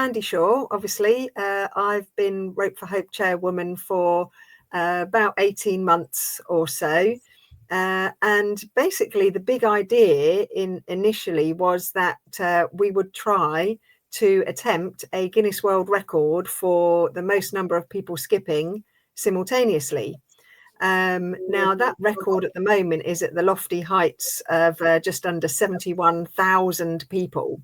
Mandy Shaw. Obviously, I've been Rope for Hope Chairwoman for about 18 months or so. And basically, the big idea initially was that we would try to attempt a Guinness World Record for the most number of people skipping simultaneously. Now, that record at the moment is at the lofty heights of just under 71,000 people.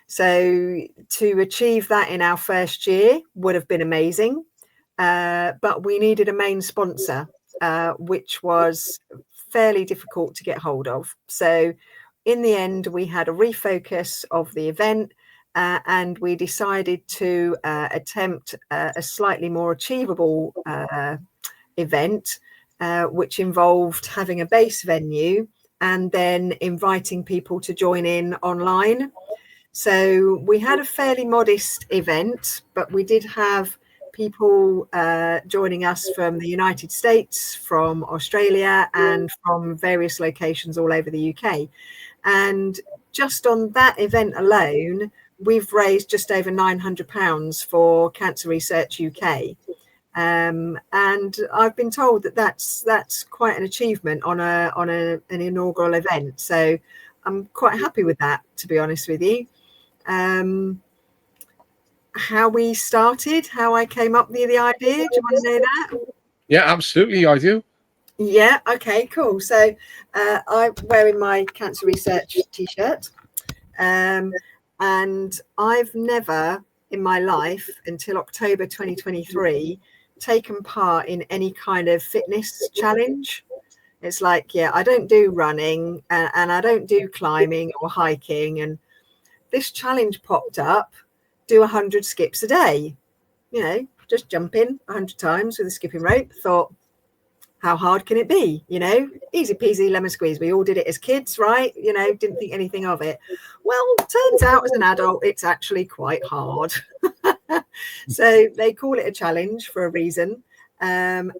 So to achieve that in our first year would have been amazing. But we needed a main sponsor, which was fairly difficult to get hold of. So in the end, we had a refocus of the event, and we decided to attempt a slightly more achievable event, which involved having a base venue and then inviting people to join in online. So we had a fairly modest event, but we did have people joining us from the United States, from Australia, and from various locations all over the UK. And just on that event alone, we've raised just over £900 for Cancer Research UK. And I've been told that that's quite an achievement on an inaugural event. So I'm quite happy with that, to be honest with you. How we started, how I came up with the idea. Do you want to know that? Yeah, absolutely, I do. Yeah, okay, cool. So I'm wearing my Cancer Research t-shirt, and I've never in my life until October 2023 taken part in any kind of fitness challenge. It's like, yeah, I don't do running and I don't do climbing or hiking, and this challenge popped up: do 100 skips a day, just jump in 100 times with a skipping rope. Thought, how hard can it be? Easy peasy lemon squeeze. We all did it as kids, right? Didn't think anything of it. Well, turns out as an adult, it's actually quite hard. So they call it a challenge for a reason. And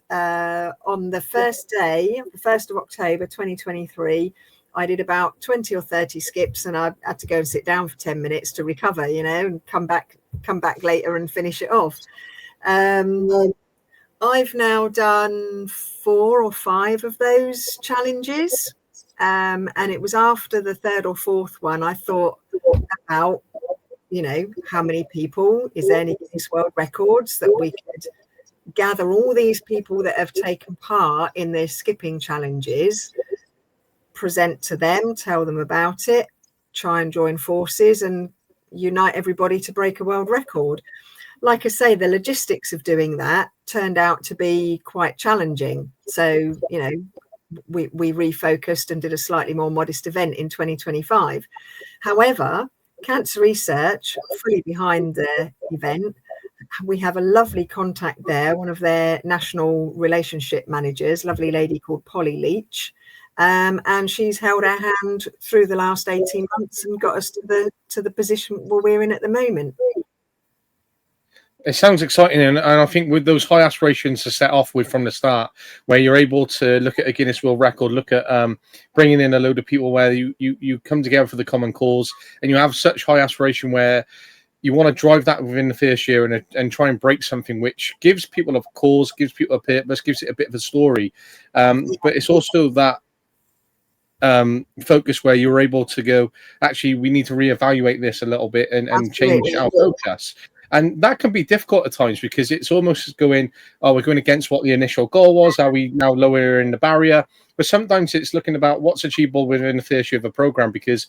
on the first day, the 1st of October 2023, I did about 20 or 30 skips, and I had to go and sit down for 10 minutes to recover, and come back later and finish it off. I've now done 4 or 5 of those challenges. And it was after the 3rd or 4th one, I thought about, how many people, is there any Guinness World Records that we could gather all these people that have taken part in their skipping challenges, present to them, tell them about it, try and join forces and unite everybody to break a world record. Like I say, the logistics of doing that turned out to be quite challenging. So, we refocused and did a slightly more modest event in 2025. However, Cancer Research, fully behind the event, we have a lovely contact there, one of their national relationship managers, lovely lady called Polly Leach. And she's held our hand through the last 18 months and got us to the position where we're in at the moment. It sounds exciting, and I think with those high aspirations to set off with from the start, where you're able to look at a Guinness World Record, look at bringing in a load of people where you come together for the common cause, and you have such high aspiration where you want to drive that within the first year and try and break something which gives people a cause, gives people a purpose, gives it a bit of a story. But it's also that focus where you're able to go, actually, we need to reevaluate this a little bit and change our focus. And that can be difficult at times because it's almost going, we're going against what the initial goal was. Are we now lowering the barrier? But sometimes it's looking about what's achievable within the first year of a program, because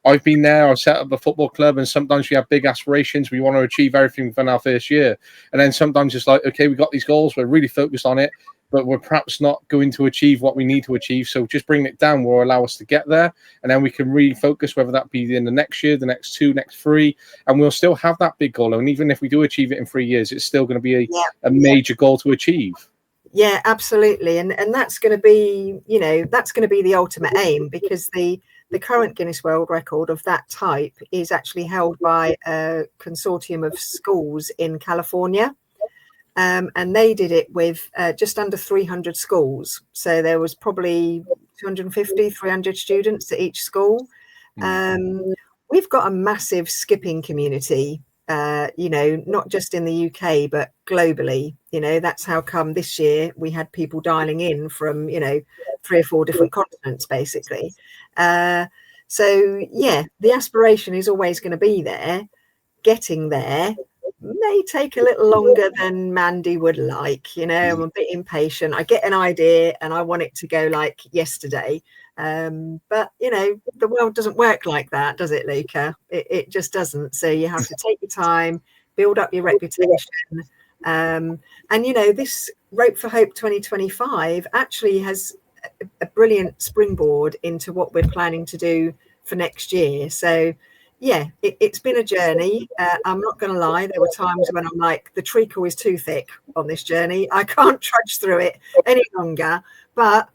I've been there, I've set up a football club, and sometimes we have big aspirations. We want to achieve everything within our first year. And then sometimes it's like, okay, we've got these goals, we're really focused on it, but we're perhaps not going to achieve what we need to achieve. So just bringing it down will allow us to get there. And then we can refocus, whether that be in the next year, the next 2, next 3, and we'll still have that big goal. And even if we do achieve it in 3 years, it's still going to be a major goal to achieve. Yeah, absolutely. And that's going to be, that's going to be the ultimate aim, because the current Guinness World Record of that type is actually held by a consortium of schools in California. And they did it with just under 300 schools. So there was probably 250, 300 students at each school. We we've got a massive skipping community, not just in the UK, but globally. That's how come this year we had people dialing in from, 3 or 4 different continents, basically. So, yeah, the aspiration is always going to be there. Getting there may take a little longer than Mandy would like. I'm a bit impatient. I get an idea and I want it to go like yesterday. But the world doesn't work like that, does it, Luca? It just doesn't. So you have to take your time, build up your reputation. And this Rope for Hope 2025 actually has a brilliant springboard into what we're planning to do for next year. So yeah, it's been a journey. I'm not going to lie. There were times when I'm like, the treacle is too thick on this journey. I can't trudge through it any longer. But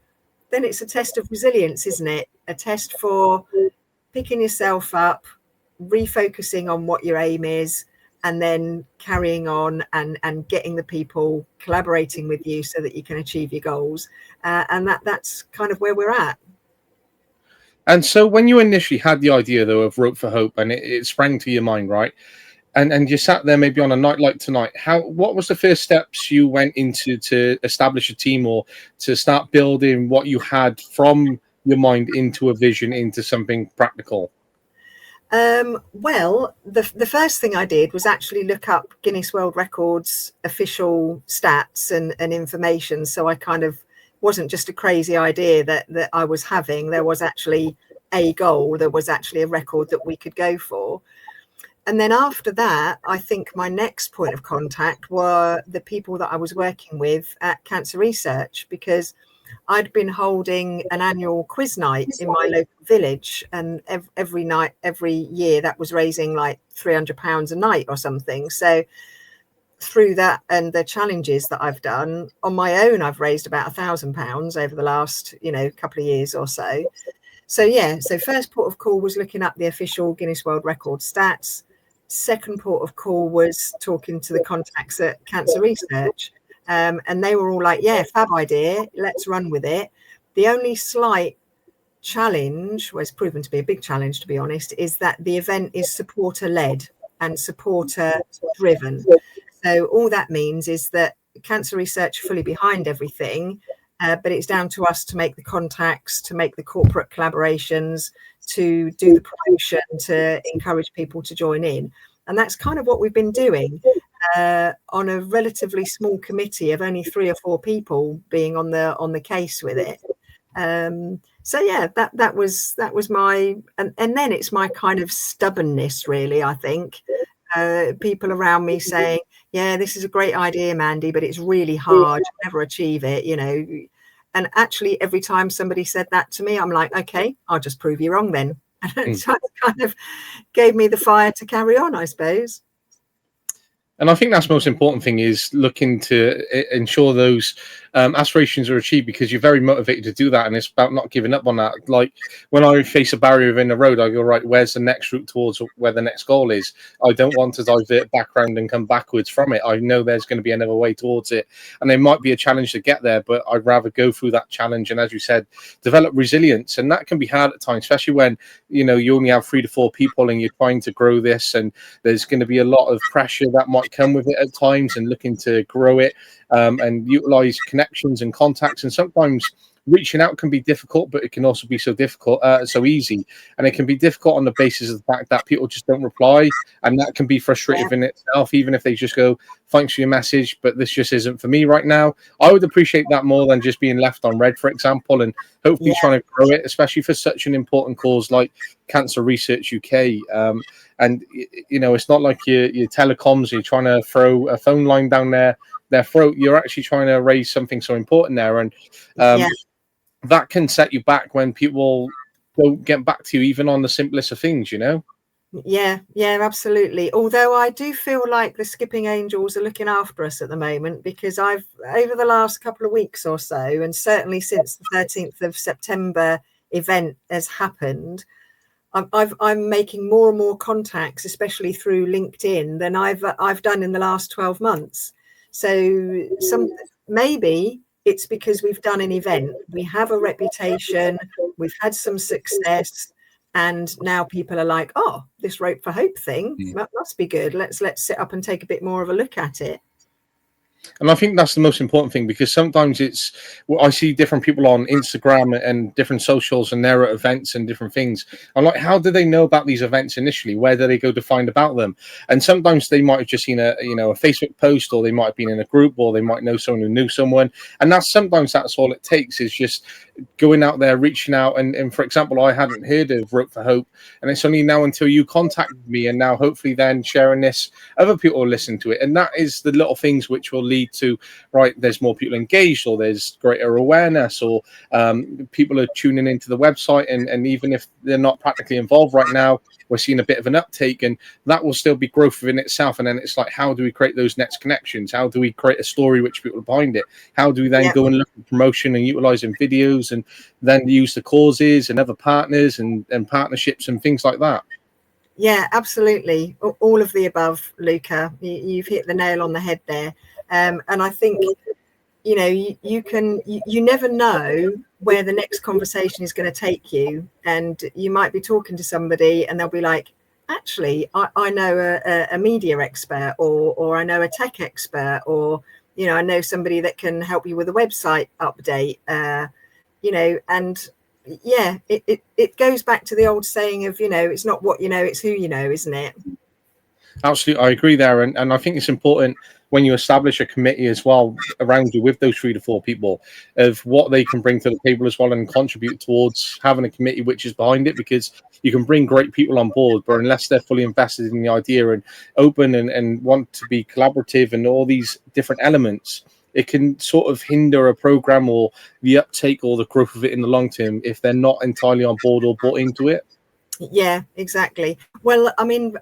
then it's a test of resilience, isn't it? A test for picking yourself up, refocusing on what your aim is, and then carrying on and getting the people collaborating with you so that you can achieve your goals. And that's kind of where we're at. And so when you initially had the idea, though, of Rope for Hope, and it sprang to your mind, right? And you sat there maybe on a night like tonight, what was the first steps you went into to establish a team or to start building what you had from your mind into a vision, into something practical? Well, the first thing I did was actually look up Guinness World Records official stats and information. So I kind of wasn't just a crazy idea that I was having. There was actually a goal. There was actually a record that we could go for. And then after that, I think my next point of contact were the people that I was working with at Cancer Research, because I'd been holding an annual quiz night in my local village, and every year that was raising like £300 a night or something. So through that and the challenges that I've done on my own, I've raised about £1,000 over the last, couple of years or so. So yeah, so first port of call was looking up the official Guinness World Record stats. Second port of call was talking to the contacts at Cancer Research. And they were all like, yeah, fab idea, let's run with it. The only slight challenge, well, it's proven to be a big challenge, to be honest, is that the event is supporter-led and supporter-driven. So all that means is that Cancer Research are fully behind everything, but it's down to us to make the contacts, to make the corporate collaborations, to do the promotion, to encourage people to join in. And that's kind of what we've been doing on a relatively small committee of only 3 or 4 people being on the case with it. So yeah, that was my, and then it's my kind of stubbornness, really, I think. People around me saying, yeah, this is a great idea, Mandy, but it's really hard, you'll never achieve it, And actually, every time somebody said that to me, I'm like, okay, I'll just prove you wrong then. And so it kind of gave me the fire to carry on, I suppose. And I think that's the most important thing, is looking to ensure those aspirations are achieved, because you're very motivated to do that. And it's about not giving up on that. Like when I face a barrier in the road, I go, right, where's the next route towards where the next goal is? I don't want to divert back around and come backwards from it. I know there's going to be another way towards it. And there might be a challenge to get there, but I'd rather go through that challenge. And as you said, develop resilience. And that can be hard at times, especially when, you only have 3 to 4 people and you're trying to grow this. And there's going to be a lot of pressure that might come with it at times, and looking to grow it and utilize connections and contacts. And sometimes reaching out can be difficult, but it can also be so easy. And it can be difficult on the basis of the fact that people just don't reply, and that can be frustrating in itself, even if they just go, thanks for your message, but this just isn't for me right now. I would appreciate that more than just being left on red, for example, and hopefully trying to grow it, especially for such an important cause like Cancer Research UK. And it's not like your telecoms, you're trying to throw a phone line down their throat. You're actually trying to raise something so important there. And that can set you back when people don't get back to you, even on the simplest of things, Yeah, absolutely. Although I do feel like the Skipping Angels are looking after us at the moment, because I've, over the last couple of weeks or so, and certainly since the 13th of September event has happened, I'm making more and more contacts, especially through LinkedIn, than I've done in the last 12 months. So maybe it's because we've done an event, we have a reputation, we've had some success, And now people are like, oh, this Rope for Hope thing must be good. Let's sit up and take a bit more of a look at it. And I think that's the most important thing, because sometimes I see different people on Instagram and different socials, and they're at events and different things. I'm like, how do they know about these events initially? Where do they go to find about them? And sometimes they might have just seen a Facebook post, or they might have been in a group, or they might know someone who knew someone. And that's all it takes, is just going out there, reaching out. And for example, I hadn't heard of Rope for Hope, and it's only now until you contacted me, and now hopefully then sharing this, other people will listen to it. And that is the little things which will lead to, right, there's more people engaged, or there's greater awareness, or people are tuning into the website, and even if they're not practically involved right now, we're seeing a bit of an uptake, and that will still be growth within itself. And then it's like, how do we create those next connections? How do we create a story which people are behind it? How do we then go and look at promotion and utilizing videos, and then use the causes and other partners and partnerships and things like that? Yeah, absolutely. All of the above, Luca. You've hit the nail on the head there. And I think, you never know where the next conversation is going to take you. And you might be talking to somebody and they'll be like, actually, I know a media expert, or I know a tech expert, or, I know somebody that can help you with a website update, and yeah, it goes back to the old saying of, it's not what you know, it's who you know, isn't it? Absolutely, I agree there. And I think it's important when you establish a committee as well around you with those 3 to 4 people, of what they can bring to the table as well, and contribute towards having a committee which is behind it. Because you can bring great people on board, but unless they're fully invested in the idea and open and want to be collaborative and all these different elements, it can sort of hinder a program or the uptake or the growth of it in the long term if they're not entirely on board or bought into it. Yeah, exactly. Well, I mean,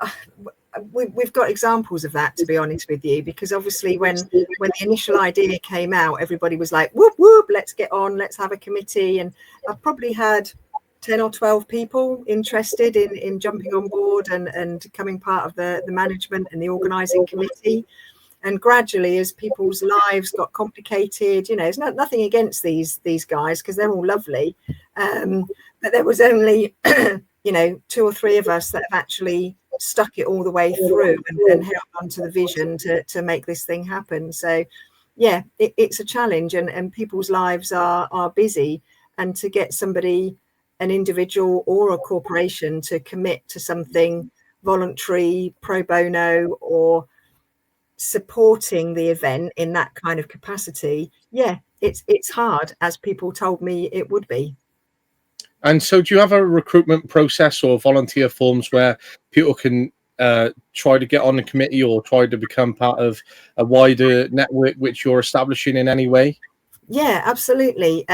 we've got examples of that, to be honest with you, because obviously when the initial idea came out, everybody was like, whoop whoop, let's get on, let's have a committee. And I've probably had 10 or 12 people interested in jumping on board and becoming part of the management and the organising committee. And gradually, as people's lives got complicated, it's nothing against these guys, because they're all lovely, but there was only 2 or 3 of us that have actually stuck it all the way through and held on to the vision to make this thing happen. So yeah, it's a challenge, and people's lives are busy, and to get somebody, an individual or a corporation, to commit to something voluntary, pro bono, or supporting the event in that kind of capacity, yeah, it's hard, as people told me it would be. And so, do you have a recruitment process or volunteer forms where people can try to get on the committee or try to become part of a wider network which you're establishing in any way? Yeah, absolutely.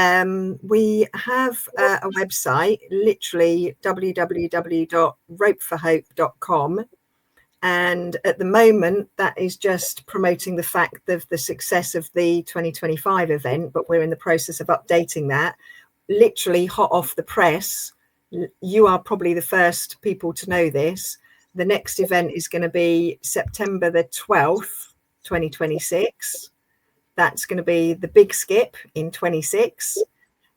We have a website, literally www.ropeforhope.com. And at the moment, that is just promoting the fact of the success of the 2025 event, but we're in the process of updating that. Literally hot off the press. You are probably the first people to know this. The next event is going to be September the 12th, 2026. That's going to be the big skip in 26.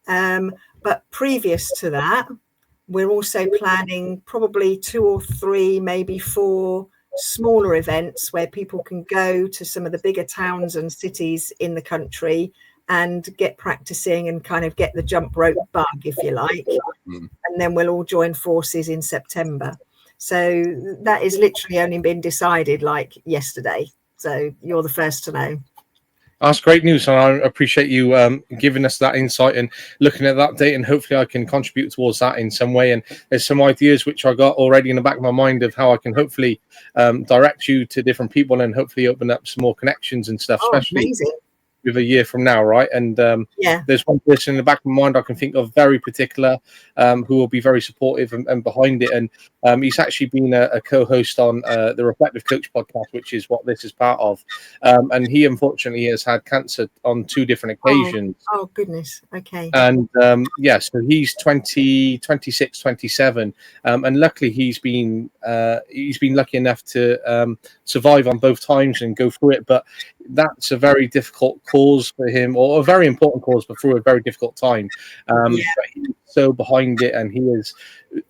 But previous to that, we're also planning probably 2 or 3, maybe 4 smaller events where people can go to some of the bigger towns and cities in the country and get practicing and kind of get the jump rope bug, if you like. And then we'll all join forces in September. So that is literally only been decided like yesterday. So you're the first to know. That's great news, and I appreciate you giving us that insight and looking at that date, and hopefully I can contribute towards that in some way. And there's some ideas which I got already in the back of my mind of how I can hopefully direct you to different people and hopefully open up some more connections and stuff, especially amazing. With a year from now, right? And there's one person in the back of my mind I can think of very particular, who will be very supportive and behind it. And he's actually been a co-host on the Reflective Coach podcast, which is what this is part of. And he unfortunately has had cancer on 2 different occasions. Oh goodness. Okay. And so he's 26, 27, and luckily he's been lucky enough to survive on both times and go through it. But that's a very difficult cause for him, or a very important cause, but through a very difficult time. But he's so behind it, and he is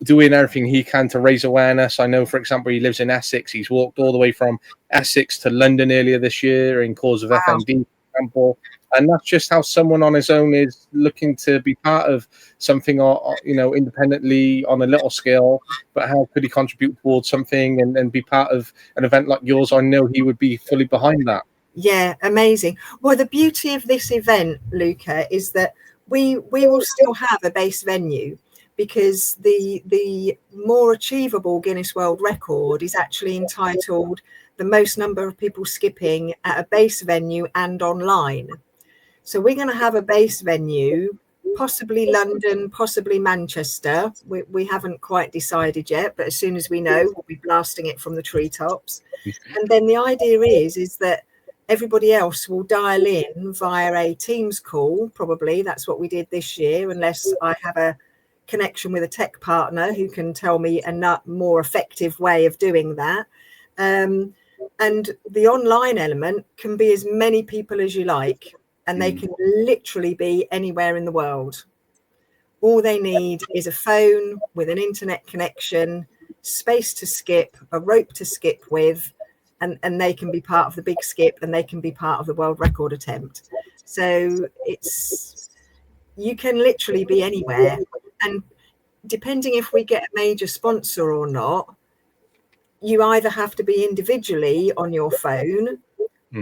doing everything he can to raise awareness. I know, for example, he lives in Essex. He's walked all the way from Essex to London earlier this year in cause of FND, for example. And that's just how someone on his own is looking to be part of something, independently on a little scale. But how could he contribute towards something and be part of an event like yours? I know he would be fully behind that. Yeah, amazing. Well, the beauty of this event, Luca, is that we will still have a base venue, because the more achievable Guinness World Record is actually entitled the most number of people skipping at a base venue and online. So we're going to have a base venue, possibly London, possibly Manchester. We haven't quite decided yet, but as soon as we know, we'll be blasting it from the treetops. And then the idea is that everybody else will dial in via a Teams call. Probably that's what we did this year, unless I have a connection with a tech partner who can tell me a more effective way of doing that. And the online element can be as many people as you like, and they can literally be anywhere in the world. All they need is a phone with an internet connection, space to skip, a rope to skip with, and they can be part of the big skip, and they can be part of the world record attempt. So you can literally be anywhere. And depending if we get a major sponsor or not, you either have to be individually on your phone,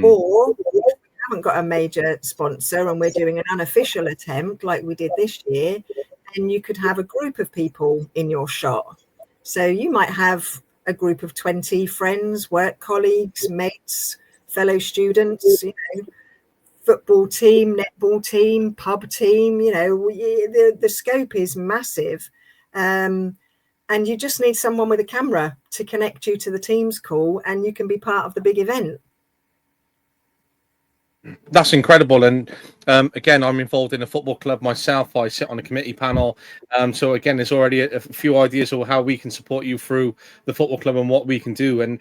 or if we haven't got a major sponsor and we're doing an unofficial attempt like we did this year, then you could have a group of people in your shot. So you might have a group of 20 friends, work colleagues, mates, fellow students, football team, netball team, pub team. The scope is massive. And you just need someone with a camera to connect you to the Teams call, and you can be part of the big event. That's incredible. And again, I'm involved in a football club myself. I sit on a committee panel. So again, there's already a few ideas of how we can support you through the football club and what we can do. And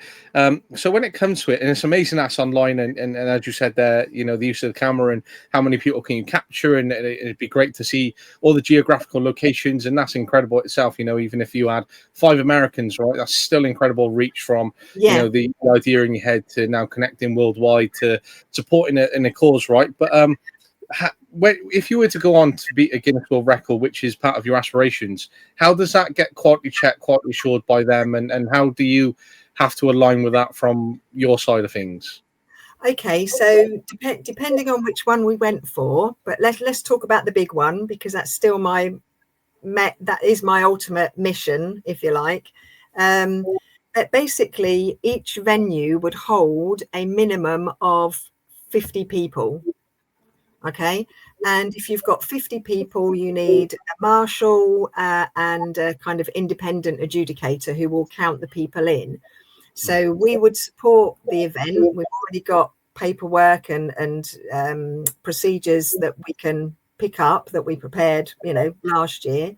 so when it comes to it, and it's amazing that's online, and as you said there, the use of the camera and how many people can you capture, and it'd be great to see all the geographical locations, and that's incredible itself. Even if you had 5 Americans, right, that's still incredible reach from the idea in your head to now connecting worldwide to supporting it in a cause, right? But if you were to go on to beat a Guinness World Record, which is part of your aspirations, how does that get quality checked, quality assured by them, and how do you have to align with that from your side of things? Okay, so depending on which one we went for, but let's talk about the big one, because that's still that is my ultimate mission, if you like. But basically, each venue would hold a minimum of 50 people. Okay, and if you've got 50 people, you need a marshal and a kind of independent adjudicator who will count the people in. So we would support the event. We've already got paperwork and procedures that we can pick up that we prepared, last year.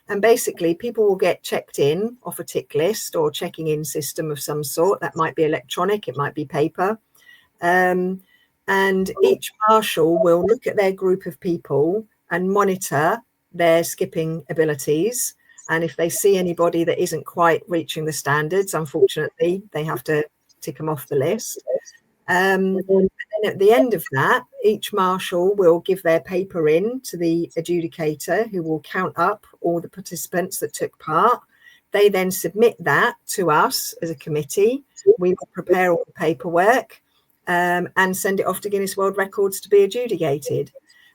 And basically, people will get checked in off a tick list or checking in system of some sort. That might be electronic, it might be paper. And each marshal will look at their group of people and monitor their skipping abilities. And if they see anybody that isn't quite reaching the standards, unfortunately, they have to tick them off the list. And then at the end of that, each marshal will give their paper in to the adjudicator, who will count up all the participants that took part. They then submit that to us as a committee. We will prepare all the paperwork and send it off to Guinness World Records to be adjudicated.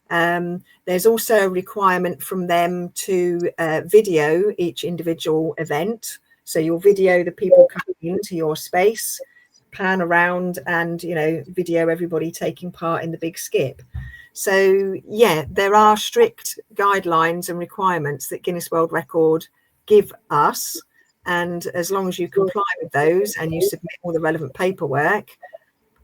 There's also a requirement from them to video each individual event. So you'll video the people coming into your space, pan around, and video everybody taking part in the big skip. So there are strict guidelines and requirements that Guinness World Record give us, and as long as you comply with those and you submit all the relevant paperwork,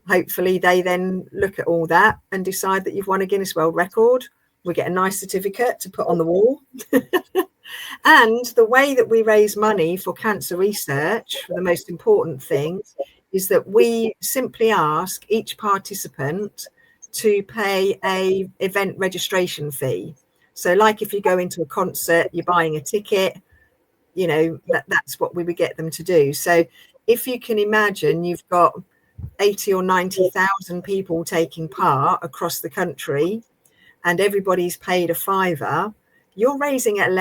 hopefully they then look at all that and decide that you've won a Guinness World Record. We get a nice certificate to put on the wall. And the way that we raise money for cancer research, the most important thing, is that we simply ask each participant to pay a event registration fee. So like if you go into a concert, you're buying a ticket, you know, that's what we would get them to do. So if you can imagine, you've got 80 or 90,000 people taking part across the country, and everybody's paid a fiver, you're raising at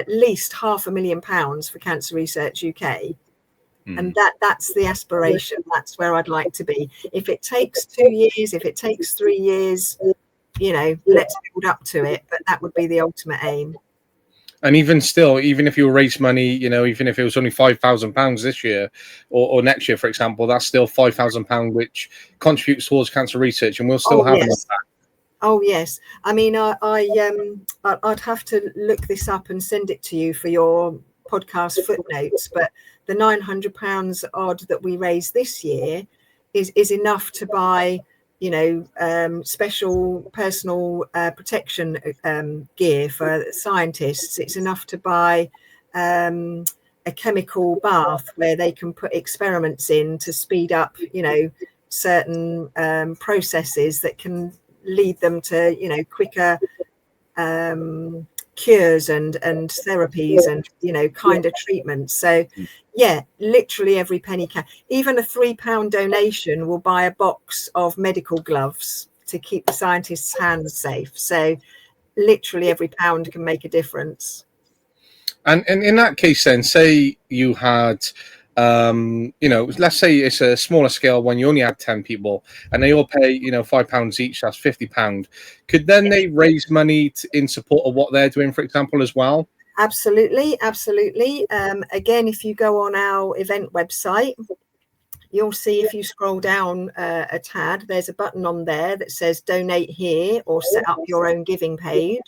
least £500,000 for Cancer Research UK. And that's the aspiration. That's where I'd like to be. If it takes 2 years, if it takes 3 years, you know, let's build up to it. But that would be the ultimate aim. And even still, even if you raise money, you know, even if it was only £5,000 this year or next year, for example, that's still £5,000, which contributes towards cancer research, and we'll still have an impact. Oh yes, I mean, I'd have to look this up and send it to you for your podcast footnotes. But the £900 odd that we raised this year is enough to buy, you know, special personal protection gear for scientists. It's enough to buy a chemical bath where they can put experiments in to speed up, you know, certain processes that can lead them to, you know, quicker cures and therapies and, you know, kind of treatments. So yeah, literally every penny can. Even a £3 donation will buy a box of medical gloves to keep the scientists' hands safe. So literally every pound can make a difference. And in that case, then, say you had, you know, let's say it's a smaller scale when you only had 10 people and they all pay, you know, £5 each, that's £50. Could then they raise money in support of what they're doing, for example, as well? Absolutely. Again, if you go on our event website, you'll see, if you scroll down a tad, there's a button on there that says donate here or set up your own giving page.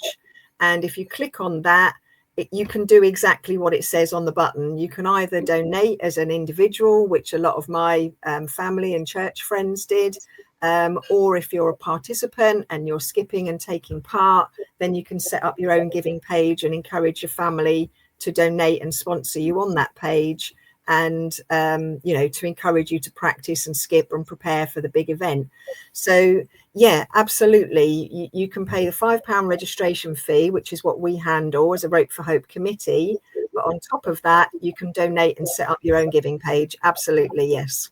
And if you click on that, you can do exactly what it says on the button. You can either donate as an individual, which a lot of my family and church friends did, or if you're a participant and you're skipping and taking part, then you can set up your own giving page and encourage your family to donate and sponsor you on that page, and you know, to encourage you to practice and skip and prepare for the big event. So yeah, absolutely, you can pay the £5 registration fee, which is what we handle as a Rope for Hope committee, but on top of that you can donate and set up your own giving page. Absolutely, yes.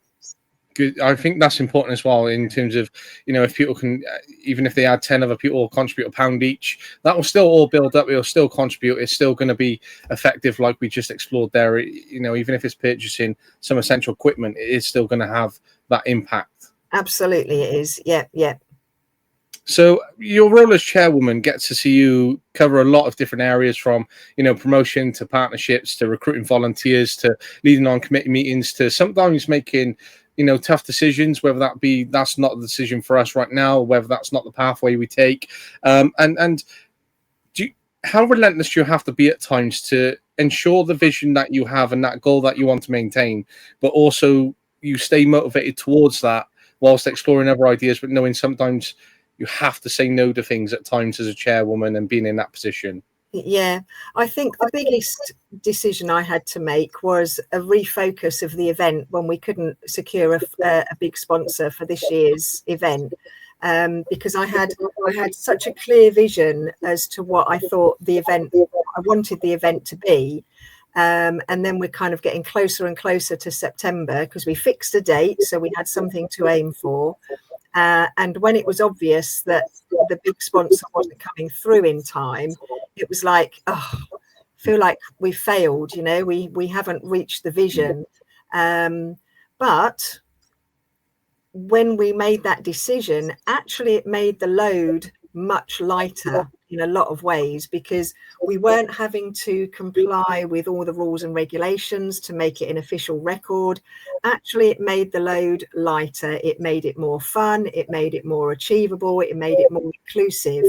Good. I think that's important as well, in terms of, you know, if people can, even if they add 10 other people contribute £1 each, that will still all build up. It'll still contribute. It's still going to be effective, like we just explored there. You know, even if it's purchasing some essential equipment, it is still going to have that impact. Absolutely, it is. Yeah. So your role as chairwoman gets to see you cover a lot of different areas, from, you know, promotion to partnerships to recruiting volunteers to leading on committee meetings to sometimes making, you know, tough decisions, whether that be that's not the decision for us right now, whether that's not the pathway we take. And how relentless do you have to be at times to ensure the vision that you have and that goal that you want to maintain, but also you stay motivated towards that whilst exploring other ideas, but knowing sometimes you have to say no to things at times as a chairwoman and being in that position? Yeah, I think the biggest decision I had to make was a refocus of the event when we couldn't secure a big sponsor for this year's event, because I had such a clear vision as to what I thought I wanted the event to be. And then we're kind of getting closer and closer to September because we fixed a date, so we had something to aim for. And when it was obvious that the big sponsor wasn't coming through in time, it was like, oh, I feel like we failed, you know, we haven't reached the vision. But when we made that decision, actually it made the load much lighter in a lot of ways, because we weren't having to comply with all the rules and regulations to make it an official record. Actually, it made the load lighter. It made it more fun. It made it more achievable. It made it more inclusive.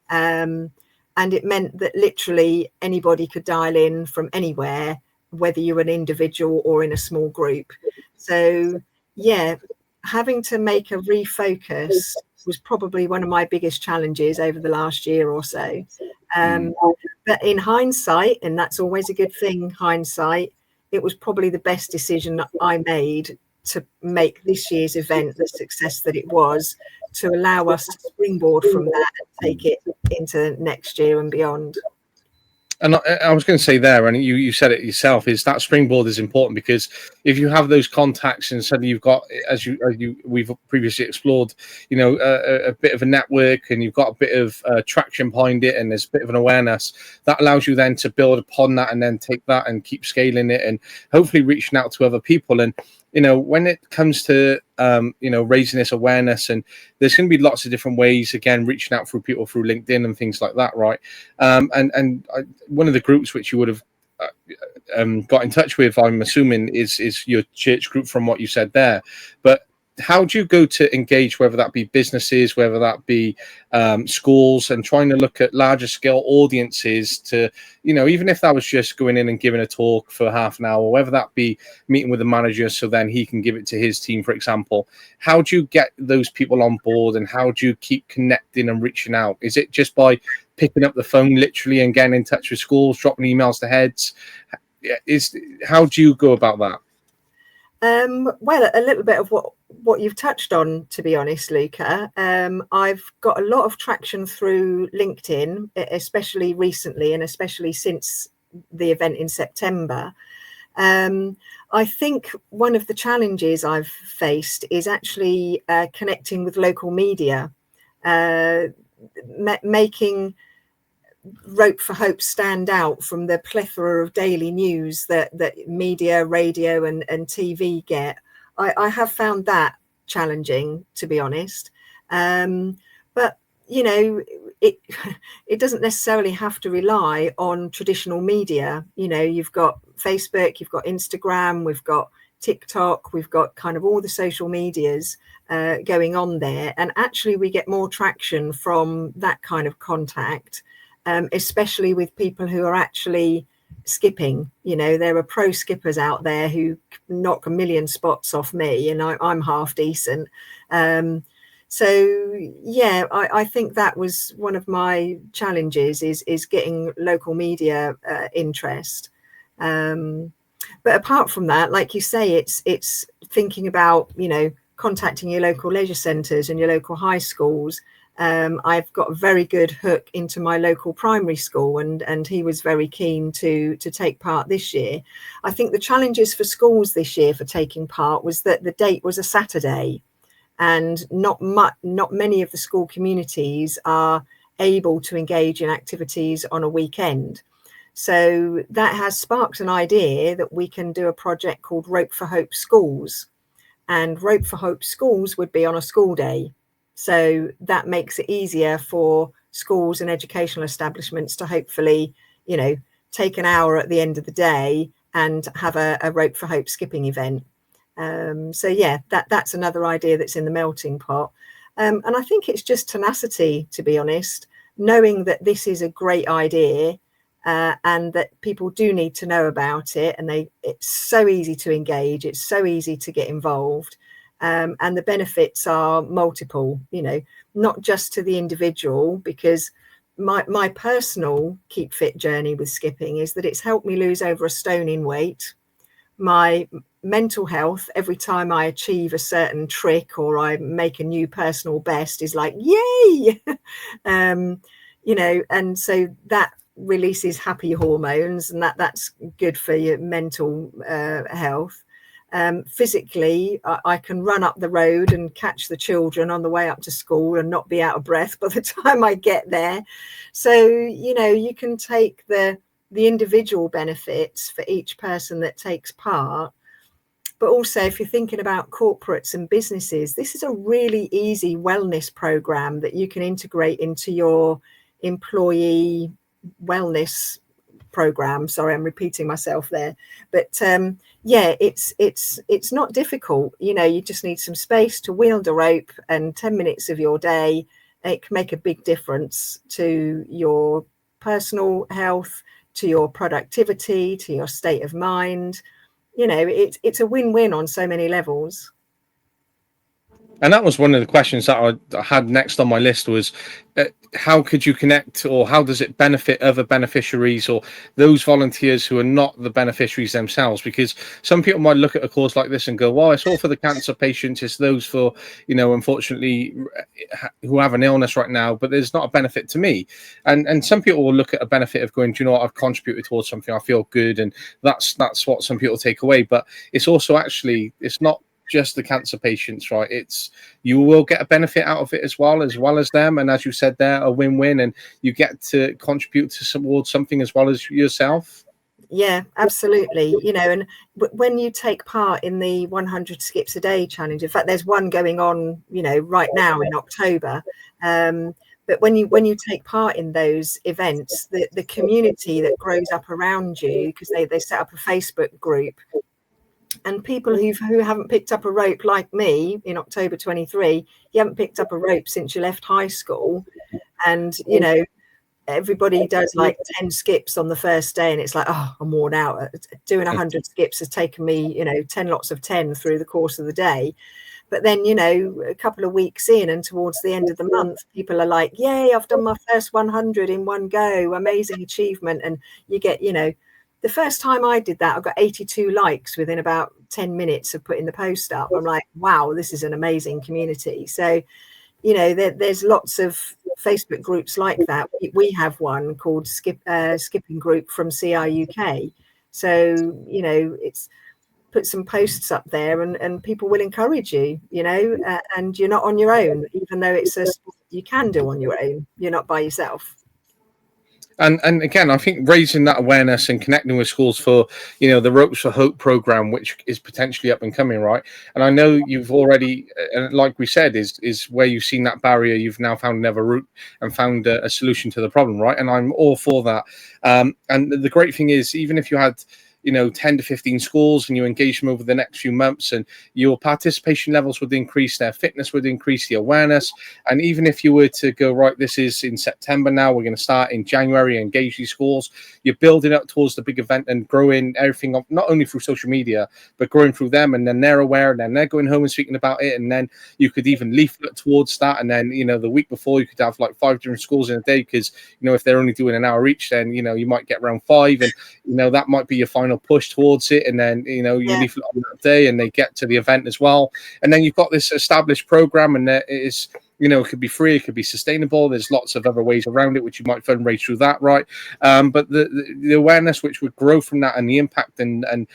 And it meant that literally anybody could dial in from anywhere, whether you're an individual or in a small group. So yeah, having to make a refocus was probably one of my biggest challenges over the last year or so. But in hindsight, and that's always a good thing, hindsight, it was probably the best decision I made to make this year's event the success that it was, to allow us to springboard from that and take it into next year and beyond. And I was going to say there, and you said it yourself, is that springboard is important, because if you have those contacts and suddenly you've got, as we've previously explored, a bit of a network, and you've got a bit of traction behind it, and there's a bit of an awareness, that allows you then to build upon that and then take that and keep scaling it and hopefully reaching out to other people. And when it comes to raising this awareness, and there's going to be lots of different ways, again, reaching out through people through LinkedIn and things like that, right? One of the groups which you would have got in touch with, I'm assuming, is your church group, from what you said there. But how do you go to engage, whether that be businesses, whether that be schools, and trying to look at larger scale audiences to, even if that was just going in and giving a talk for half an hour, whether that be meeting with the manager so then he can give it to his team, for example, how do you get those people on board, and how do you keep connecting and reaching out? Is it just by picking up the phone literally and getting in touch with schools, dropping emails to heads? How do you go about that? Well, a little bit of what you've touched on, to be honest, Luca. I've got a lot of traction through LinkedIn, especially recently, and especially since the event in September. I think one of the challenges I've faced is actually connecting with local media, making Rope for Hope stand out from the plethora of daily news that media, radio and TV get. I have found that challenging, to be honest. But it doesn't necessarily have to rely on traditional media. You've got Facebook, you've got Instagram, we've got TikTok, we've got kind of all the social medias going on there, and actually we get more traction from that kind of contact. Especially with people who are actually skipping. There are pro skippers out there who knock a million spots off me, and I'm half decent. So yeah, I think that was one of my challenges, is getting local media interest. But apart from that, like you say, it's thinking about contacting your local leisure centres and your local high schools. I've got a very good hook into my local primary school, and he was very keen to take part this year. I think the challenges for schools this year for taking part was that the date was a Saturday, and not many of the school communities are able to engage in activities on a weekend. So that has sparked an idea that we can do a project called Rope for Hope Schools, and Rope for Hope Schools would be on a school day. So that makes it easier for schools and educational establishments to hopefully, take an hour at the end of the day and have a Rope for Hope skipping event. So yeah, that's another idea that's in the melting pot. And I think it's just tenacity, to be honest, knowing that this is a great idea and that people do need to know about it. And it's so easy to engage. It's so easy to get involved. And the benefits are multiple, not just to the individual, because my personal keep fit journey with skipping is that it's helped me lose over a stone in weight. My mental health, every time I achieve a certain trick or I make a new personal best, is like, yay, and so that releases happy hormones, and that's good for your mental health. Physically, I can run up the road and catch the children on the way up to school and not be out of breath by the time I get there. So, you can take the individual benefits for each person that takes part. But also, if you're thinking about corporates and businesses, this is a really easy wellness program that you can integrate into your employee wellness program. Sorry, I'm repeating myself there. But yeah, it's not difficult. You just need some space to wield a rope, and 10 minutes of your day, it can make a big difference to your personal health, to your productivity, to your state of mind. It's a win-win on so many levels. And that was one of the questions that I had next on my list was, how could you connect, or how does it benefit other beneficiaries or those volunteers who are not the beneficiaries themselves? Because some people might look at a cause like this and go, well, it's all for the cancer patients, it's those for, unfortunately, who have an illness right now, but there's not a benefit to me. And some people will look at a benefit of going, do you know what, I've contributed towards something, I feel good, and that's what some people take away. But it's also actually, it's not just the cancer patients, right? It's, you will get a benefit out of it as well as them, and as you said there, a win-win, and you get to contribute towards something as well as yourself. Yeah, absolutely. And when you take part in the 100 skips a day challenge, in fact, there's one going on, right now in October. But when you take part in those events, the community that grows up around you, because they set up a Facebook group, and people who haven't picked up a rope, like me in October 23, you haven't picked up a rope since you left high school. And, everybody does like 10 skips on the first day, and it's like, oh, I'm worn out. Doing 100 skips has taken me, 10 lots of 10 through the course of the day. But then, a couple of weeks in and towards the end of the month, people are like, yay, I've done my first 100 in one go. Amazing achievement. And you get, the first time I did that, I got 82 likes within about 10 minutes of putting the post up. I'm like, wow, this is an amazing community. So, there's lots of Facebook groups like that. We have one called Skipping Group from CIUK. So, it's put some posts up there, and people will encourage you, and you're not on your own, even though it's a sport you can do on your own. You're not by yourself. And again, I think raising that awareness and connecting with schools for, the Ropes for Hope program, which is potentially up and coming, right? And I know you've already, like we said, is where you've seen that barrier, you've now found another route and found a solution to the problem, right? And I'm all for that. And the great thing is, even if you had 10 to 15 schools and you engage them over the next few months, and your participation levels would increase, their fitness would increase, the awareness. And even if you were to go, right, this is in September now, we're going to start in January, engage these schools, you're building up towards the big event and growing everything up, not only through social media, but growing through them. And then they're aware, and then they're going home and speaking about it. And then you could even leaflet towards that. And then, the week before, you could have like 5 different schools in a day, because, if they're only doing an hour each, then, you might get around 5, and, that might be your final push towards it. And then you leaflet on that day, and they get to the event as well, and then you've got this established program, and it is, it could be free, it could be sustainable, there's lots of other ways around it which you might fundraise through that, right? But the awareness which would grow from that, and the impact and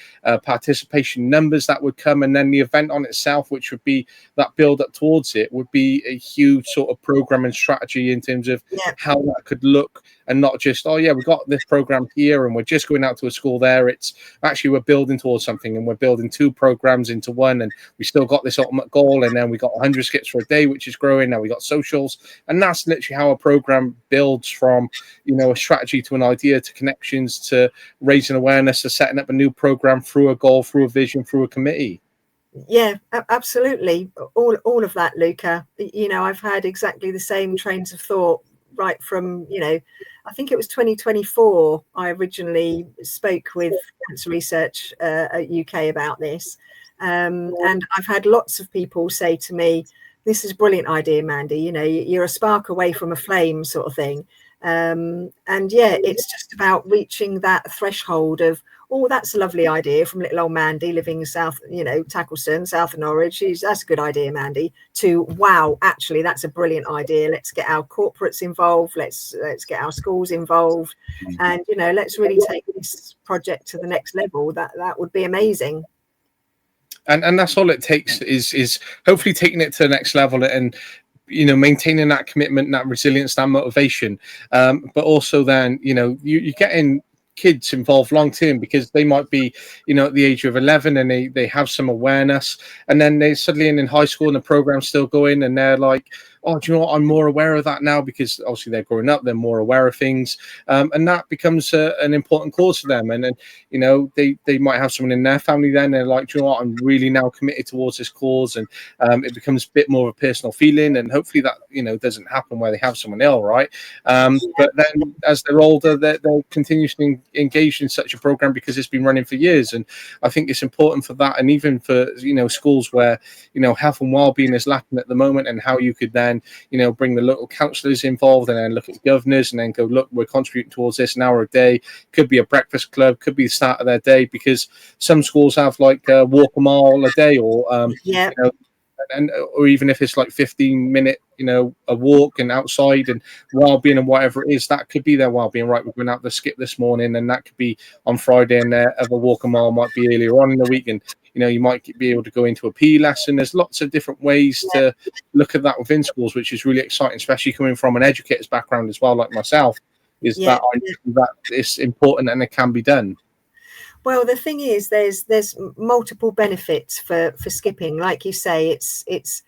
participation numbers that would come, and then the event on itself, which would be that build up towards it, would be a huge sort of program and strategy in terms of how that could look. And not just, oh yeah, we've got this program here and we're just going out to a school there. It's actually, we're building towards something, and we're building 2 programs into one, and we still got this ultimate goal. And then we got 100 skips for a day, which is growing. Now we got socials, and that's literally how a program builds from, a strategy to an idea to connections to raising awareness to setting up a new program through a goal, through a vision, through a committee. Yeah, absolutely. All of that, Luca. I've had exactly the same trains of thought right from, I think it was 2024. I originally spoke with Cancer Research at UK about this. And I've had lots of people say to me, this is a brilliant idea, Mandy. You're a spark away from a flame, sort of thing. And yeah, it's just about reaching that threshold of, oh, that's a lovely idea, from little old Mandy living in South, Tackleston, south of Norwich. That's a good idea, Mandy. To, wow, actually, that's a brilliant idea. Let's get our corporates involved. Let's get our schools involved, and let's really take this project to the next level. That would be amazing. And that's all it takes is hopefully taking it to the next level, and maintaining that commitment, that resilience, that motivation, but also then you're getting kids involved long term, because they might be at the age of 11, and they have some awareness, and then they suddenly in high school and the program's still going, and they're like, oh, do you know what, I'm more aware of that now, because obviously they're growing up, they're more aware of things, and that becomes an important cause for them. And then, you know, they might have someone in their family, then they're like, do you know what, I'm really now committed towards this cause, and it becomes a bit more of a personal feeling, and hopefully that, you know, doesn't happen where they have someone ill, right? But then as they're older, they'll continuously engage in such a program because it's been running for years. And I think it's important for that, and even for, you know, schools where, you know, health and well-being is lacking at the moment, and how you could then, you know, bring the local councillors involved, and then look at governors, and then go, look, we're contributing towards this an hour a day. Could be a breakfast club, could be the start of their day, because some schools have like walk a mile a day, or you know, and or even if it's like 15-minute, you know, a walk and outside and well-being and whatever it is, that could be their well-being. Right, we're going out the skip this morning, and that could be on Friday, and their other walk a mile might be earlier on in the week, and you know, you might be able to go into a PE lesson. There's lots of different ways to look at that within schools, which is really exciting, especially coming from an educator's background as well, like myself, is that I know that it's important and it can be done. Well, the thing is, there's multiple benefits for skipping. Like you say, it's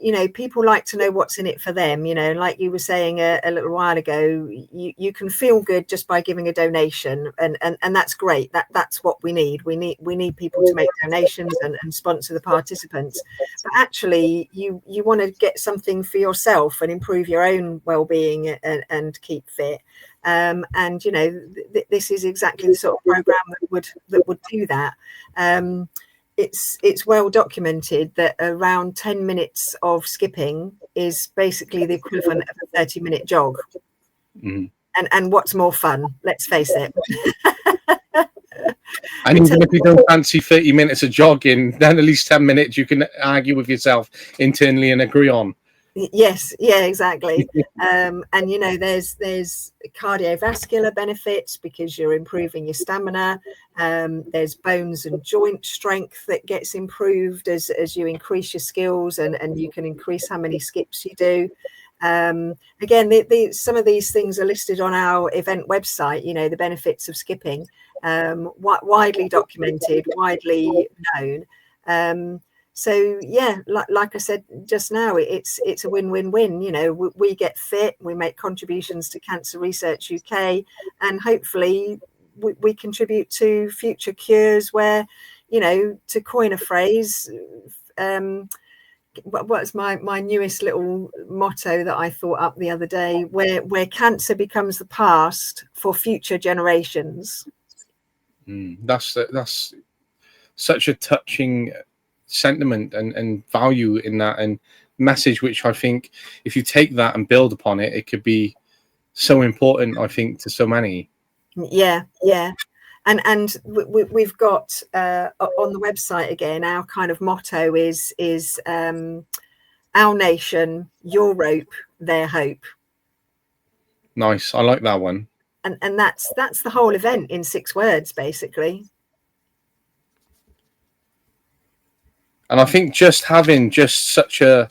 you know, people like to know what's in it for them. You know, like you were saying a little while ago, you can feel good just by giving a donation, and that's great. That's what we need. We need people to make donations and sponsor the participants. But actually, you want to get something for yourself and improve your own well-being and keep fit. And you know, this is exactly the sort of program that would do that. It's well documented that around 10 minutes of skipping is basically the equivalent of a 30-minute jog. And what's more fun? Let's face it. And even if you don't fancy 30 minutes of jogging, then at least 10 minutes you can argue with yourself internally and agree on. Yes, yeah, exactly. And you know, there's cardiovascular benefits because you're improving your stamina. There's bones and joint strength that gets improved as you increase your skills, and you can increase how many skips you do. Again, some of these things are listed on our event website. You know, the benefits of skipping, widely documented, widely known. So yeah, like I said just now, it's a win-win-win. You know, we get fit, we make contributions to Cancer Research UK, and hopefully we contribute to future cures where, you know, to coin a phrase, what's my newest little motto that I thought up the other day, where cancer becomes the past for future generations. That's such a touching sentiment and value in that, and message, which I think if you take that and build upon it, it could be so important, I think, to so many. Yeah. And we've got on the website again, our kind of motto is our nation, your rope, their hope. Nice, I like that one. And that's the whole event in 6 words, basically. And I think just having just such a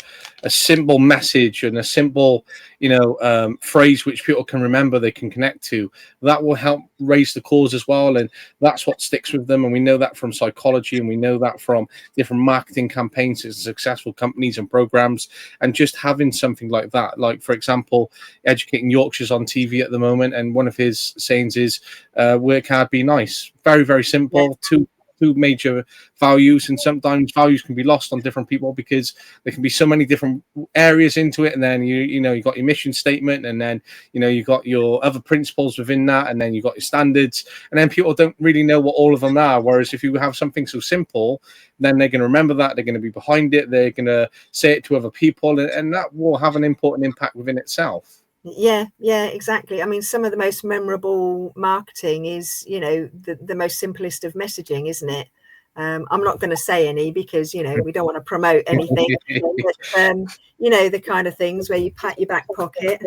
simple message and a simple, you know, phrase which people can remember, they can connect to, that will help raise the cause as well. And that's what sticks with them. And we know that from psychology, and we know that from different marketing campaigns and successful companies and programs. And just having something like that, like, for example, Educating Yorkshire's on TV at the moment, and one of his sayings is work hard, be nice. Very, very simple. Yeah. Two major values, and sometimes values can be lost on different people because there can be so many different areas into it. And then you know, you got your mission statement, and then, you know, you got your other principles within that, and then you got your standards, and then people don't really know what all of them are. Whereas if you have something so simple, then they're going to remember that, they're going to be behind it, they're going to say it to other people, and that will have an important impact within itself. Yeah, exactly. I mean, some of the most memorable marketing is, you know, the most simplest of messaging, isn't it? I'm not going to say any because, you know, we don't want to promote anything. But, you know, the kind of things where you pat your back pocket.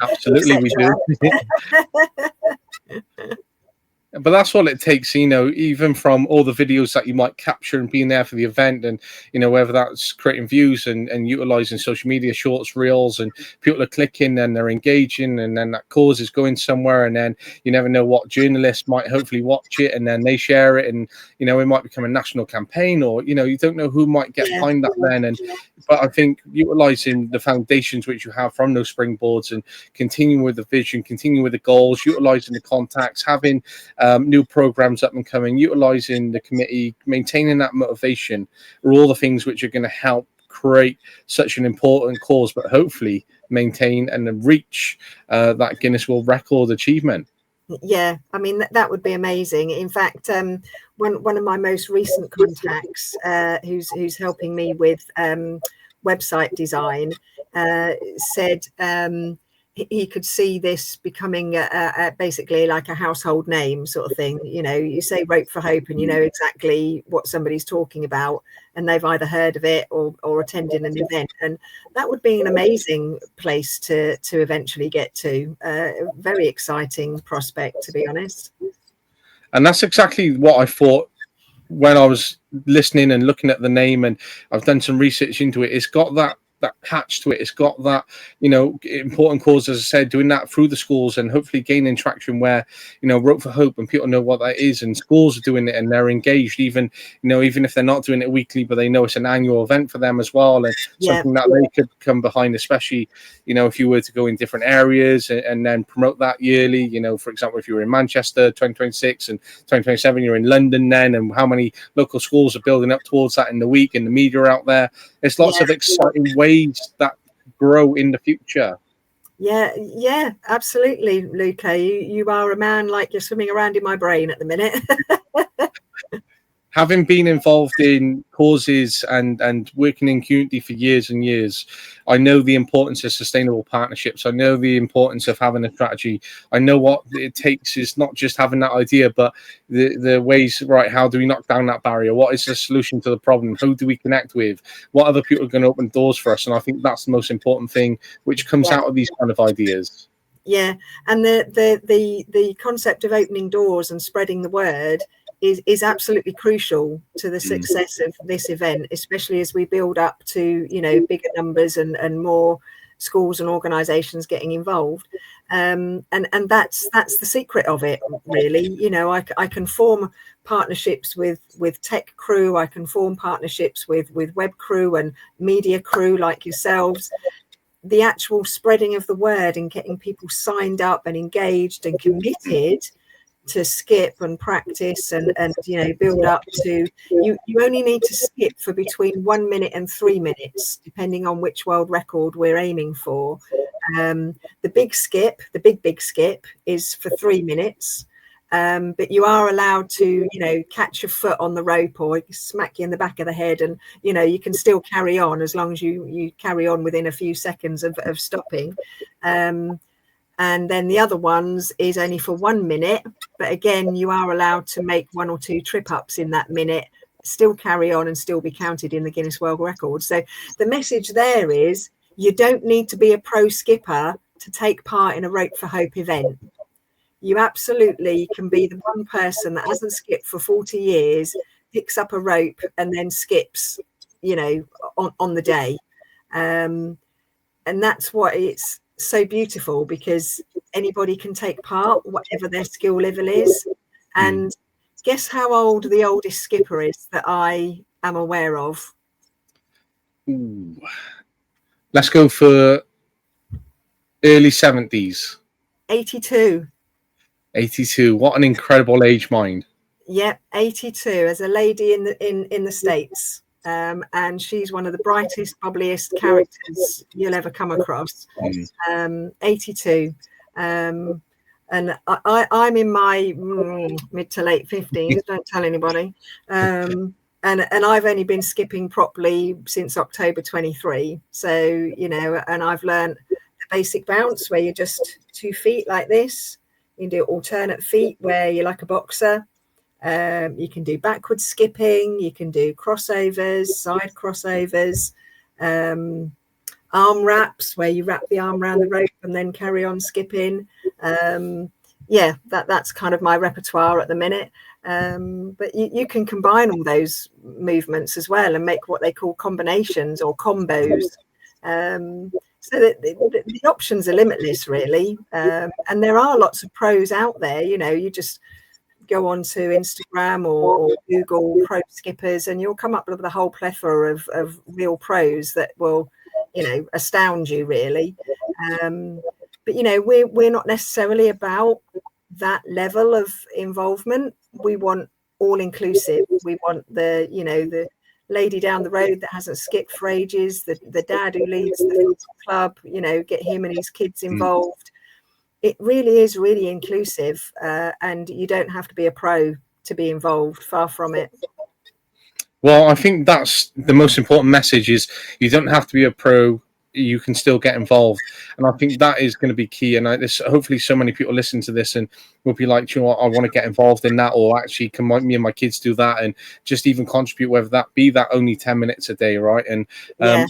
Absolutely, we do. But that's all it takes, even from all the videos that you might capture and being there for the event, and whether that's creating views and utilizing social media, shorts, reels, and people are clicking and they're engaging, and then that cause is going somewhere, and then you never know what journalist might hopefully watch it and then they share it, and it might become a national campaign, or you don't know who might get behind that then. But I think utilizing the foundations which you have from those springboards and continuing with the vision, continuing with the goals, utilizing the contacts, having new programs up and coming, utilizing the committee, maintaining that motivation, are all the things which are going to help create such an important cause, but hopefully maintain and then reach that Guinness World Record achievement. Yeah, I mean, that would be amazing. In fact, one of my most recent contacts, who's helping me with website design, said he could see this becoming basically like a household name sort of thing. You say Rope for Hope and you know exactly what somebody's talking about, and they've either heard of it or attended an event, and that would be an amazing place to eventually get to. Very exciting prospect, to be honest. And that's exactly what I thought when I was listening and looking at the name, and I've done some research into it. It's got that patch to it. It's got that, important cause, as I said, doing that through the schools and hopefully gaining traction where, Rope for Hope, and people know what that is, and schools are doing it and they're engaged, even if they're not doing it weekly, but they know it's an annual event for them as well, and something that they could come behind, especially, if you were to go in different areas and then promote that yearly, for example, if you were in Manchester 2026 and 2027, you're in London then, and how many local schools are building up towards that in the week, and the media out there. There's lots of exciting ways that grow in the future. Yeah, absolutely, Luca. You are a man like you're swimming around in my brain at the minute. Having been involved in causes and working in community for years and years, I know the importance of sustainable partnerships. I know the importance of having a strategy. I know what it takes is not just having that idea, but the ways, right, how do we knock down that barrier? What is the solution to the problem? Who do we connect with? What other people are going to open doors for us? And I think that's the most important thing which comes out of these kind of ideas. Yeah, and the concept of opening doors and spreading the word is absolutely crucial to the success of this event, especially as we build up to bigger numbers and more schools and organizations getting involved, and that's the secret of it, really. I can form partnerships with tech crew, I can form partnerships with web crew and media crew like yourselves. The actual spreading of the word and getting people signed up and engaged and committed to skip and practice and build up to, you only need to skip for between 1 minute and 3 minutes, depending on which world record we're aiming for. The big skip is for 3 minutes, but you are allowed to catch your foot on the rope or smack you in the back of the head, and you can still carry on as long as you carry on within a few seconds of stopping. And then the other ones is only for 1 minute, but again, you are allowed to make 1 or 2 trip ups in that minute, still carry on and still be counted in the Guinness World Record. So the message there is, you don't need to be a pro skipper to take part in a Rope for Hope event. You absolutely can be the one person that hasn't skipped for 40 years, picks up a rope and then skips, on the day. And that's what it's so beautiful, because anybody can take part, whatever their skill level is. And guess how old the oldest skipper is that I am aware of? Ooh. Let's go for early 70s. 82. 82. What an incredible age, mind. Yep, 82. As a lady in the States. And she's one of the brightest, bubbliest characters you'll ever come across. 82. And I'm in my mid to late 50s. Don't tell anybody. And I've only been skipping properly since October 23. So, and I've learned the basic bounce where you're just 2 feet like this. You can do alternate feet where you're like a boxer. You can do backward skipping, you can do crossovers, side crossovers, arm wraps where you wrap the arm around the rope and then carry on skipping. yeah, that's kind of my repertoire at the minute. But you can combine all those movements as well and make what they call combinations or combos. So that the options are limitless, really. And there are lots of pros out there. You just go on to Instagram or Google pro skippers, and you'll come up with a whole plethora of real pros that will, astound you, really. But we're not necessarily about that level of involvement. We want all inclusive. We want the lady down the road that hasn't skipped for ages, the dad who leads the club, get him and his kids involved. It really is really inclusive, and you don't have to be a pro to be involved. Far from it. Well, I think that's the most important message: is you don't have to be a pro. You can still get involved, and I think that is going to be key. And this, hopefully, so many people listen to this and will be like, you know what, I want to get involved in that, or actually, can me and my kids do that, and just even contribute, whether that be that only 10 minutes a day, right? And Yes.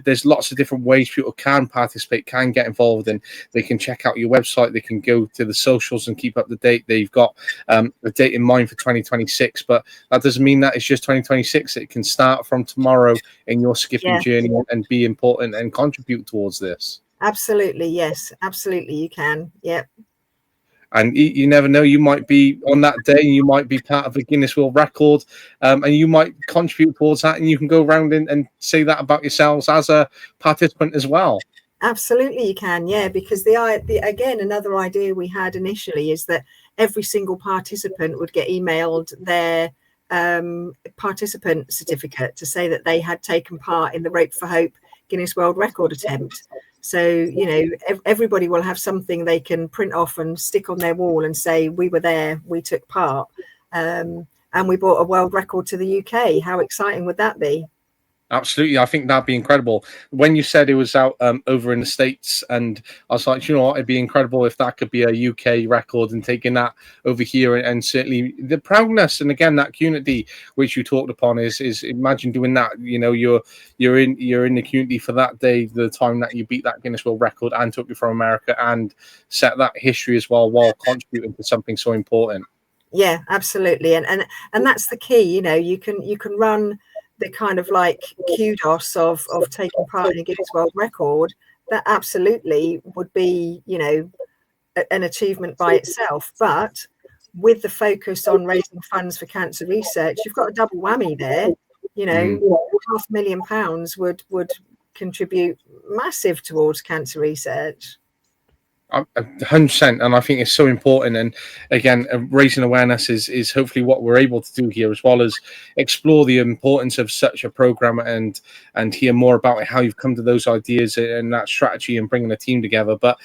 There's lots of different ways people can participate, can get involved, and they can check out your website. They can go to the socials and keep up to date. They've got a date in mind for 2026, but that doesn't mean that it's just 2026. It can start from tomorrow in your skipping journey and be important and contribute towards this. Absolutely. Yes, absolutely. You can. Yep. And you never know, you might be on that day and you might be part of a Guinness World Record, and you might contribute towards that, and you can go around and say that about yourselves as a participant as well. Absolutely, you can. Yeah, because again, another idea we had initially is that every single participant would get emailed their participant certificate to say that they had taken part in the Rope for Hope Guinness World Record attempt. So, everybody will have something they can print off and stick on their wall and say, we were there, we took part, and we brought a world record to the UK. How exciting would that be? Absolutely. I think that'd be incredible. When you said it was out over in the States, and I was like, you know what, it'd be incredible if that could be a UK record and taking that over here, and certainly the proudness, and again, that community which you talked upon is imagine doing that. You're in the community for that day, the time that you beat that Guinness World Record and took it from America and set that history as well while contributing to something so important. Yeah, absolutely. And that's the key. You can run the kind of like kudos of taking part in a Guinness World Record. That absolutely would be, an achievement by itself. But with the focus on raising funds for cancer research, you've got a double whammy there. £500,000 would contribute massive towards cancer research. 100%, and I think it's so important. And again, raising awareness is hopefully what we're able to do here, as well as explore the importance of such a program and hear more about how you've come to those ideas and that strategy and bringing a team together. But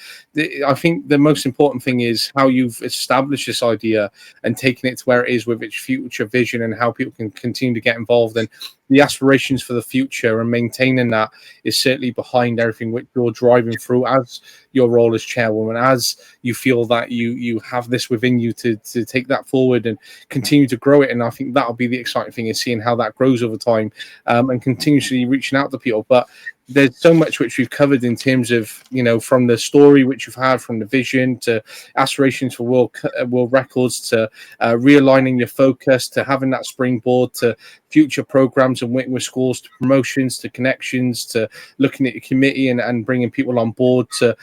I think the most important thing is how you've established this idea and taken it to where it is with its future vision, and how people can continue to get involved, and the aspirations for the future, and maintaining that is certainly behind everything which you're driving through as your role as chairwoman, as you feel that you have this within you to take that forward and continue to grow it. And I think that'll be the exciting thing, is seeing how that grows over time, and continuously reaching out to people. But there's so much which we've covered in terms of, from the story which you've had, from the vision to aspirations for world records, to realigning your focus, to having that springboard, to future programs and working with schools, to promotions, to connections, to looking at your committee and bringing people on board, to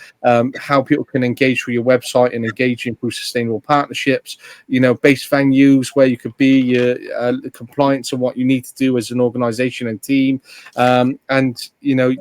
how people can engage through your website and engaging through sustainable partnerships, base venues where you could be, your compliance and what you need to do as an organization and team, and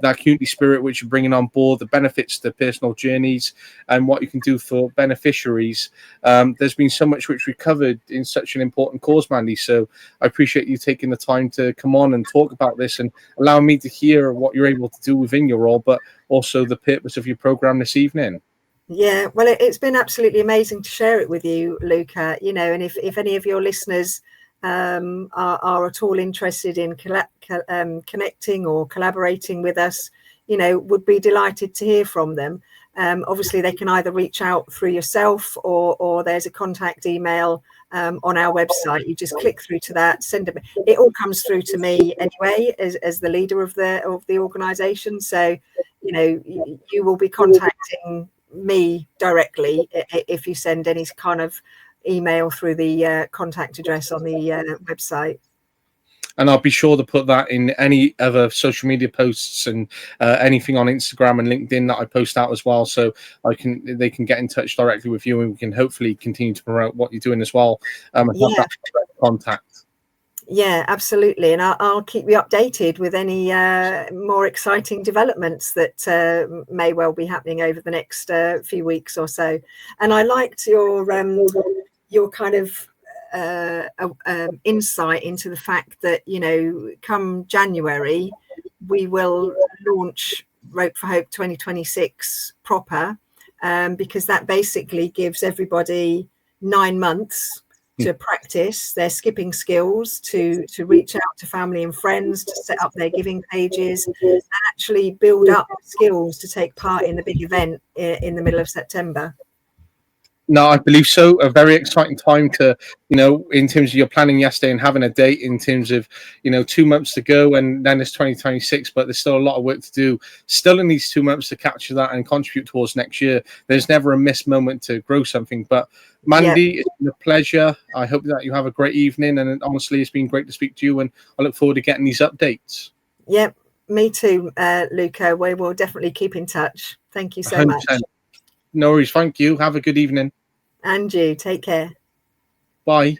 that community spirit which you're bringing on board, the benefits to personal journeys, and what you can do for beneficiaries. There's been so much which we covered in such an important cause, Mandy. So I appreciate you taking the time to come on and talk about this and allow me to hear what you're able to do within your role, but also the purpose of your program this evening. Yeah, well, it's been absolutely amazing to share it with you, Luca. And if any of your listeners are at all interested in connecting or collaborating with us, would be delighted to hear from them. Obviously, they can either reach out through yourself, or there's a contact email on our website. You just click through to that, send them. It all comes through to me anyway, as the leader of the organisation. So, you will be contacting me directly if you send any kind of email through the contact address on the website. And I'll be sure to put that in any other social media posts and anything on Instagram and LinkedIn that I post out as well, so they can get in touch directly with you, and we can hopefully continue to promote what you're doing as well, and have that contact. Yeah, absolutely. And I'll keep you updated with any more exciting developments that may well be happening over the next few weeks or so. And I liked your kind of insight into the fact that, you know, come January, we will launch Rope for Hope 2026 proper, because that basically gives everybody 9 months to practice their skipping skills, to reach out to family and friends, to set up their giving pages, and actually build up skills to take part in the big event in the middle of September. No, I believe so. A very exciting time to, you know, in terms of your planning yesterday and having a date in terms of, you know, 2 months to go, and then it's 2026, but there's still a lot of work to do still in these 2 months to capture that and contribute towards next year. There's never a missed moment to grow something. But Mandy, It's been a pleasure. I hope that you have a great evening. And honestly, it's been great to speak to you, and I look forward to getting these updates. Yep, me too, Luca. We will definitely keep in touch. Thank you so 100%. Much. No worries. Thank you. Have a good evening. And you. Take care. Bye.